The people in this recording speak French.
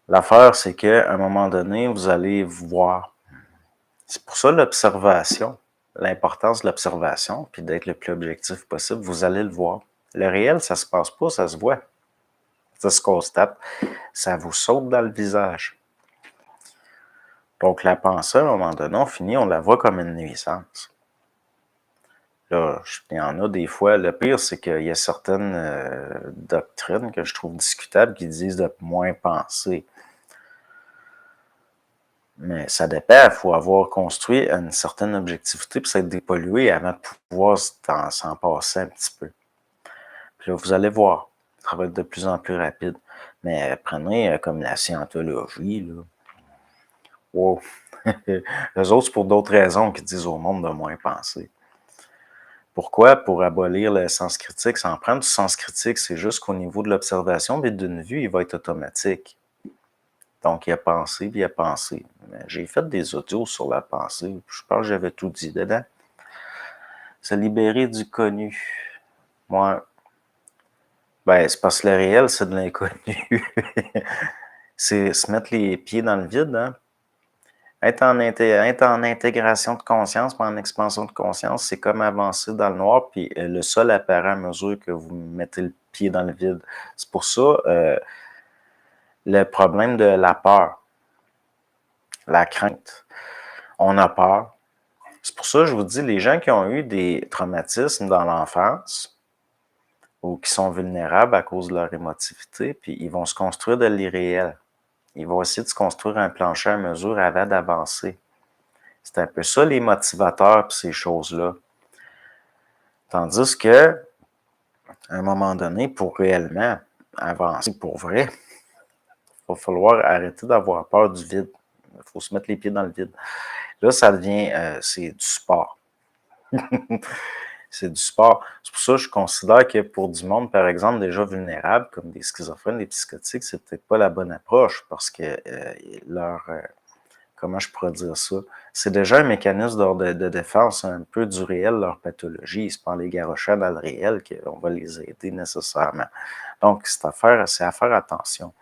L'affaire, c'est qu'à un moment donné, vous allez voir. C'est pour ça l'observation, l'importance de l'observation, puis d'être le plus objectif possible, vous allez le voir. Le réel, ça se passe pas, ça se voit. Ça se constate. Ça vous saute dans le visage. Donc, la pensée, à un moment donné, on la voit comme une nuisance. Là, il y en a des fois, le pire, c'est qu'il y a certaines doctrines que je trouve discutables qui disent de moins penser. Mais ça dépend, il faut avoir construit une certaine objectivité puis s'être dépollué avant de pouvoir s'en passer un petit peu. Puis là, vous allez voir, ça va être de plus en plus rapide. Mais prenez comme la scientologie, là. Wow! Eux autres, c'est pour d'autres raisons qu'ils disent au monde de moins penser. Pourquoi? Pour abolir le sens critique. Sans prendre du sens critique, c'est juste qu'au niveau de l'observation, mais d'une vue, il va être automatique. Donc, il a pensé, puis il a pensé. J'ai fait des audios sur la pensée. Je pense que j'avais tout dit dedans. Se libérer du connu. Moi, ben, c'est parce que le réel, c'est de l'inconnu. C'est se mettre les pieds dans le vide, hein? Être en intégration de conscience, pas en expansion de conscience, c'est comme avancer dans le noir, puis le sol apparaît à mesure que vous mettez le pied dans le vide. C'est pour ça le problème de la peur, la crainte. On a peur. C'est pour ça que je vous dis, les gens qui ont eu des traumatismes dans l'enfance ou qui sont vulnérables à cause de leur émotivité, puis ils vont se construire de l'irréel. Ils vont essayer de se construire un plancher à mesure avant d'avancer. C'est un peu ça les motivateurs puis ces choses-là. Tandis que, à un moment donné, pour réellement avancer pour vrai, il va falloir arrêter d'avoir peur du vide. Il faut se mettre les pieds dans le vide. Là, ça devient, c'est du sport. C'est du sport. C'est pour ça que je considère que pour du monde, par exemple, déjà vulnérable, comme des schizophrènes, des psychotiques, c'est peut-être pas la bonne approche parce que comment je pourrais dire ça? C'est déjà un mécanisme de défense un peu du réel, leur pathologie. C'est pas en les garochant dans le réel qu'on va les aider nécessairement. Donc, c'est à faire attention.